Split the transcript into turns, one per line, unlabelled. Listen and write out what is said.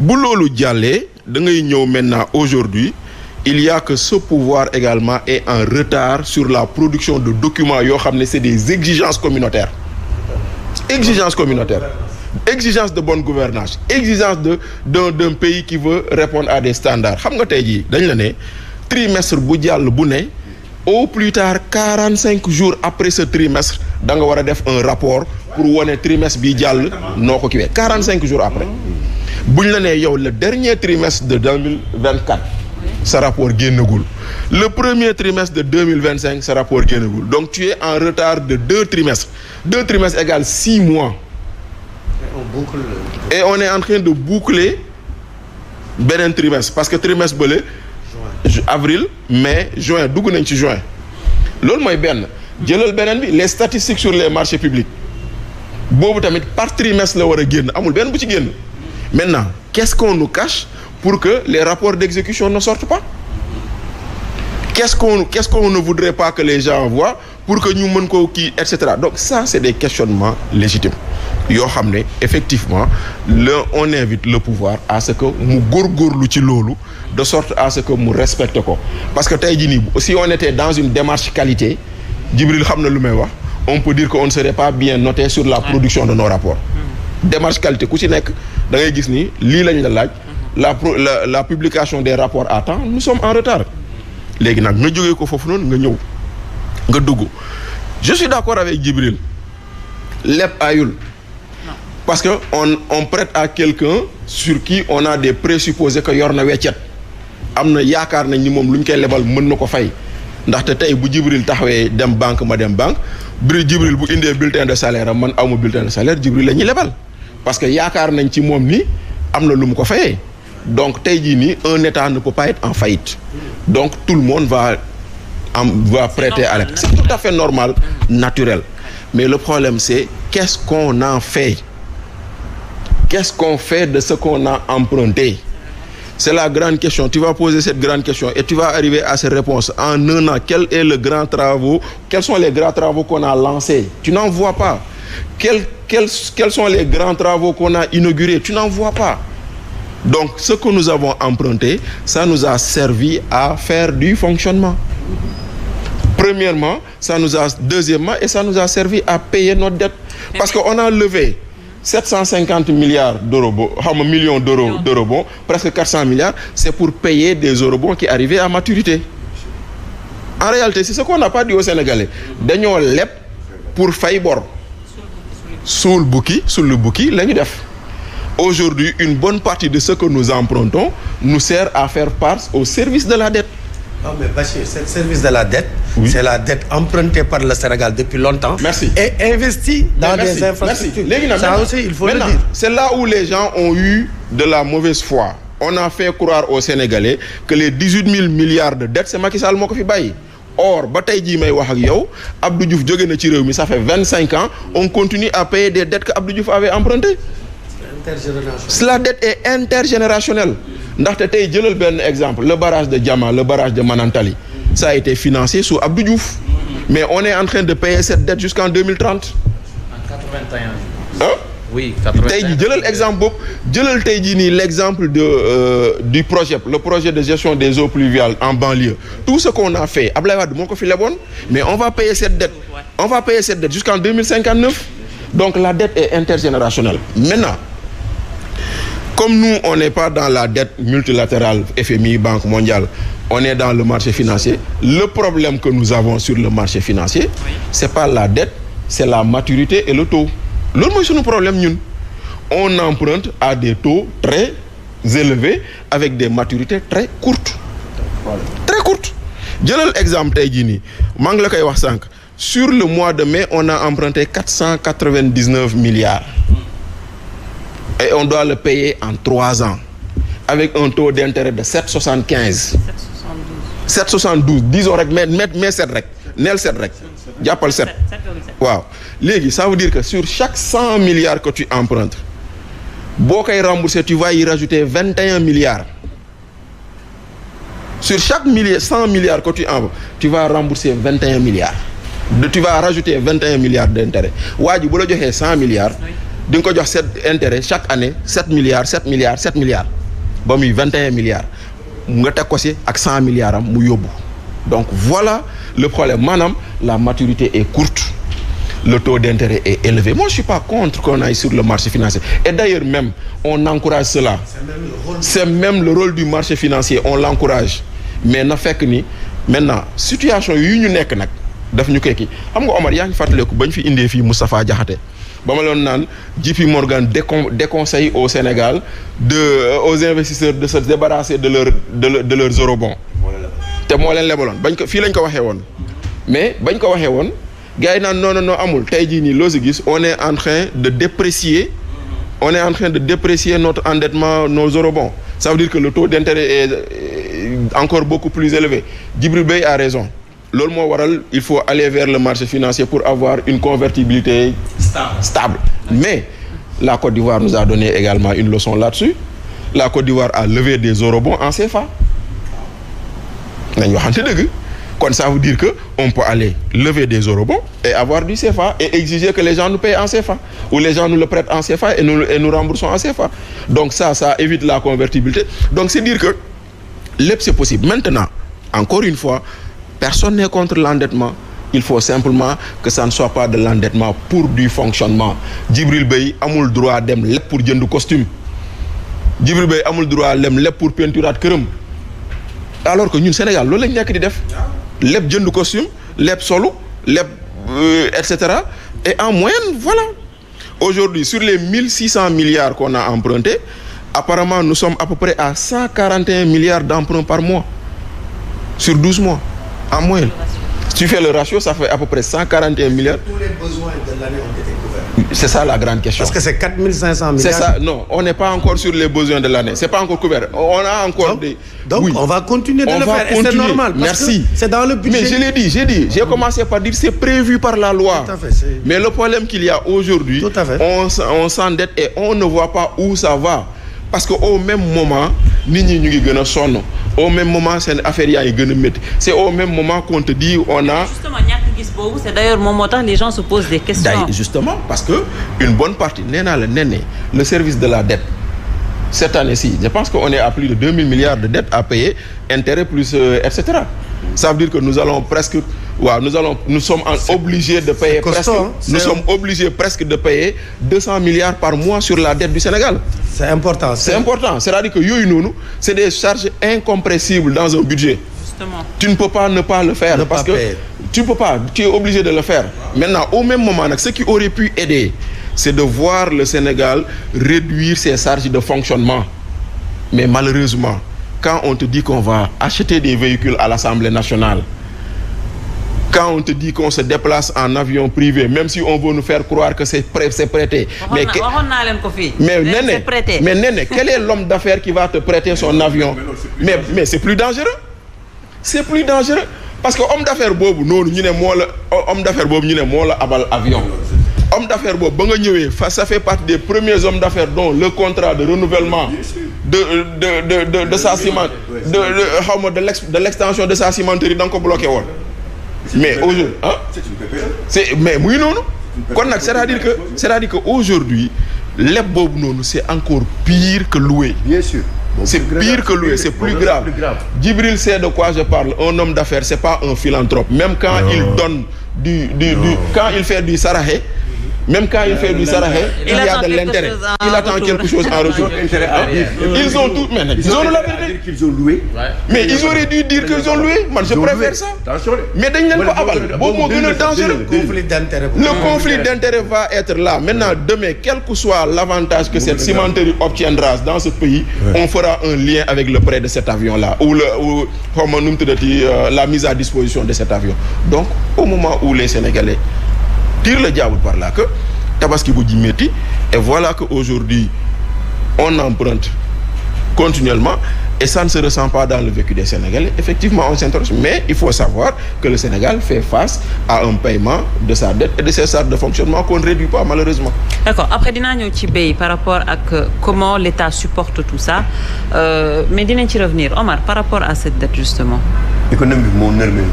bu loolu jàllee da ngay ñëw maintenant aujourd'hui il y a que ce pouvoir également est en retard sur la production de documents yoo xam ne c'est des exigences communautaires exigence de bonne gouvernance exigence d'un pays qui veut répondre à des standards xam nga tey jii dañ la ne trimestre bu jàll bu ne au plus tard 45 jours après ce trimestre da nga war a def un rapport pour wane trimestre bi jàll noo ko kiwee 45 jours après buñ la nee yow le dernier trimestre de 2024 sa rapport génnagul le premier trimestre de 2025 sa rapport génnagul donc tu es en retard de 2 trimestres égale 6 mois et on est en train de boucler beneen trimestre parce que trimestre bële avril mai juin dugg nañ ci juin loolu mooy benn jëlal beneen bi les statistiques sur les marchés publics boobu tamit par trimestre la war a génn amul benn bu ci génn maintenant qu'est-ce qu'on nous cache pour que les rapports d'exécution ne sortent pas qu'est-ce qu'on ne voudrait pas que les gens voient pour que ñu mën ko kii et cetera donc ça c'est des questionnements légitimes yoo xam ne effectivement on invite le pouvoir à ce que mu góorgóorlu ci loolu de sorte à ce que mu respecte ko parce que tey jii nii si on était dans une démarche qualité Djibril xam na lu may wax on peut dire que on ne serait pas bien noté sur la production de nos rapports démarche qualité ku ci nekk da ngay gis ni lii lañ la laaj la publication des rapports à temps nous sommes en retard léegi nag nga jógee ko foofu noonu nga ñëw nga dugg je suis d'accord avec Djibril lépp ayul parce que on prête à quelqu'un sur qui on a des présupposés que yor na weccet am na yaakaar nañ ni moom lu ñu koy lebal mën na ko fay ndaxte tey bu Djibril taxawee dem banque ma dem banque Djibril bu indee bulletin de salaire am man awma bulletin de salaire Djibril la ñuy lebal parce que yaakaar nañ ci moom ni am na lu mu ko fayee donc tey jii nii un état ne peut pas être en faillite donc tout le monde va prêter à l'aide c'est tout à fait normal naturel mais le problème c'est qu'est-ce qu'on en fait qu'est-ce qu'on fait de ce qu'on a emprunté c'est la grande question tu vas poser cette grande question et tu vas arriver à cette réponse en un an quels sont les grands travaux qu'on a lancés tu n'en vois pas quels sont les grands travaux qu'on a inaugurés tu n'en vois pas donc ce que nous avons emprunté ça nous a servi à faire du fonctionnement deuxièmement et ça nous a servi à payer notre dette parce que on a levé 750 milliards d'euros millions d'euros presque 400 milliards c'est pour payer des eurobonds qui arrivaient à maturité en réalité c'est ce qu'on n'a pas dit aux Sénégalais dañoo leb pour fay bor suul le bukki la ñu def aujourd'hui une bonne partie de ce que nous empruntons nous sert à faire face au service de la dette.
Non mais Bachir, c'est le service de la dette. Oui. C'est la dette empruntée par le Sénégal depuis longtemps.
Merci.
Et investie dans des infrastructures.
Merci.
Ça aussi, il faut le dire.
C'est là où les gens ont eu de la mauvaise foi. On a fait croire aux Sénégalais que les 18 000 milliards de dettes c'est Macky Sall moo ko fi bàyyi. Or ba tey jii may wax ak yow Abdou Diouf jóge na ci réew mi ça fait 25 ans on continue à payer des dettes que Abdou Diouf avait empruntées. La dette est intergénérationnelle. ndaxte tey jëlal benn exemple le barrage de Diama le barrage de Manantali ça a été financé sous Abdou Diouf mais on est en train de payer cette dette jusqu'en 2030.
En 81.
Hein?
Oui, 81.
tey jii jëlal exemple boobu jëlal tey jii nii l'exemple du projet de gestion des eaux pluviales en banlieue tout ce qu'on a fait Ablaye Wade moo ko fi leboon mais on va payer cette dette jusqu'en 2059 donc la dette est intergénérationnelle maintenant. Comme nous, on n'est pas dans la dette multilatérale, FMI, Banque mondiale, on est dans le marché financier. Le problème que nous avons sur le marché financier, c'est pas la dette, c'est la maturité et le taux. Loolu mooy sunu problème ñun. On emprunte à des taux très élevés avec des maturités très courtes. Très courtes. Jëlal exemple tey jii nii maa ngi la koy wax sànq sur le mois de mai, on a emprunté 499 milliards. Et on doit le payer en 3 ans avec un taux d'intérêt de 7,75. 7,72 disons rek mais 7 rek neel 7 rek jàppal 7. waaw léegi ça veut dire que sur chaque 100 milliards que tu empruntes boo koy rembourser tu vas y rajouter 21 milliards. Sur chaque 100 milliards que tu empruntes tu vas rembourser 21 milliards. Tu vas rajouter 21 milliards d'intérêt waa ji bu la joxee 100 milliards. di nga ko jox intérêt chaque année 7 milliards 7 milliards 7 milliards ba muy 21 milliards nga teg ko si ak 100 milliards am mu yóbbu donc voilà le problème maanaam la maturité est courte le taux d'intérêt est élevé moi je suis pas contre qu'on aille sur le marché financier et d'ailleurs même on encourage cela c'est même le rôle du marché financier on l'encourage mais na fekk ni maintenant situation yu ñu nekk nag daf ñu koy kii xam nga Omar yaa ngi fàttaliku bañ fi indee fii Moustapha Diakhaté ba ma loon naan JP Morgan déconseille au Sénégal aux investisseurs de se débarrasser de leurs eurobonds te moo leen lebaloon bañ ko fii lañ ko waxee woon mais bañ ko waxee woon gars yi naan non amul tey jii nii loo si gis on est en train de déprécier notre endettement nos eurobonds ça veut dire que le taux d'intérêt est encore beaucoup plus élevé Djibril Bey a raison loolu moo waral il faut aller vers le marché financier pour avoir une convertibilité stable mais la Côte d'Ivoire nous a donné également une leçon là-dessus la Côte d'Ivoire a levé des eurobonds en CFA nañ waxante dëgg kon ça veut dire que on peut aller lever des eurobonds et avoir du CFA et exiger que les gens nous payent en CFA ou les gens nous le prêtent en CFA et nous remboursons en CFA donc ça évite la convertibilité donc c'est dire que lépp c'est possible maintenant encore une fois personne n'est contre l'endettement il faut simplement que ça ne soit pas de l'endettement pour du fonctionnement Djibril Bey amul droit dem lépp pour jënd costume Djibril Bey amul droit dem lépp pour peinturaat këram alors que ñun Sénégal loolu lañ nekk di def lépp jënd costume lépp solu lépp et cetera et en moyenne voilà aujourd'hui sur les 1600 milliards qu'on a empruntés apparemment nous sommes à peu près à 141 milliards d'emprunts par mois sur 12 mois en moyenne. Si tu fais le ratio, ça fait à peu près 141 milliards.
Tous les besoins de l'année ont été couverts.
C'est ça la grande question.
Parce que c'est 4500 milliards.
C'est ça, non, on n'est pas encore sur les besoins de l'année. C'est pas encore couvert. On a encore
donc on va continuer de le faire. Et c'est normal.
Merci.
C'est dans le budget.
Mais je l'ai dit, j'ai commencé par dire c'est prévu par la loi.
Tout à fait.
Mais le problème qu'il y a aujourd'hui, on s'endette et on ne voit pas où ça va. Parce qu'au même moment, nit ñi ñu ngi gën a sonn au même moment seen affaire yaa ngi gën a métti c'est au même moment qu'on te dit on a.
Justement ñàkk gis boobu c'est d'ailleurs moom moo tax les gens se posent des questions.
Justement parce que une bonne partie nee naa la le service de la dette cette année-ci je pense qu'on est à plus de 2000 milliards de dettes à payer intérêts plus etc. Ça veut dire que nous sommes obligés de payer presque de payer 200 milliards par mois sur la dette du Sénégal.
C'est important.
C'est-à-dire que yooyu noonu c'est des charges incompressibles dans un budget.
Justement.
Tu ne peux pas ne pas le faire parce que tu peux pas, tu es obligé de le faire. Maintenant au même moment nag ce qui aurait pu aider c'est de voir le Sénégal réduire ses charges de fonctionnement. Mais malheureusement quand on te dit qu'on va acheter des véhicules à l'Assemblée nationale, quand on te dit qu'on se déplace en avion privé, même si on veut nous faire croire que c'est prêté. Mais Néné, quel est l'homme d'affaires qui va te prêter son avion? Mais c'est plus dangereux. C'est plus dangereux. Parce que homme d'affaires boobu noonu ñu ne moo la abal avion. Homme d'affaires boobu ba nga ñëwee ça fait partie des premiers hommes d'affaires dont le contrat de renouvellement de sa ciment de l'extension de sa cimenterie da nga ko bloqué woon. Mais aujourd'hui mais muy noonu kon nag c'est-à-dire que aujourd'hui leb boobu noonu c'est encore pire que louer.
Bien sûr.
C'est pire que louer, c'est plus grave. Djibril sait de quoi je parle. Un homme d'affaires, c'est pas un philanthrope. Même quand il donne quand il fait du sarahé, même quand il fait du sarahé, il y a de l'intérêt. Il attend quelque chose en retour. Ils ont tout, mais ils ont la vérité.
Qu'ils ont loué.
Mais ils auraient dû dire qu'ils ont loué. Moi, je préfère ça. Mais dañ leen ko abal. Boobu moo gën a dangereux. Le conflit d'intérêt va être là. Maintenant, demain, quel que soit l'avantage que cette cimenterie obtiendra dans ce pays, on fera un lien avec le prêt de cet avion-là ou la mise à disposition de cet avion. Donc, au moment où les Sénégalais tire le diable par là que tabaski bu ji métti et voilà que aujourd'hui on emprunte continuellement et ça ne se ressent pas dans le vécu des Sénégalais. Effectivement on s'interroge mais il faut savoir que le Sénégal fait face à un paiement de sa dette et de ses charges de fonctionnement qu'on ne réduit pas malheureusement. D'accord,
après dinaa ñëw ci bay par rapport ak comment l'État supporte tout ça mais dinañ ci revenir Omar par rapport à cette dette justement.
Économique moo nërmeel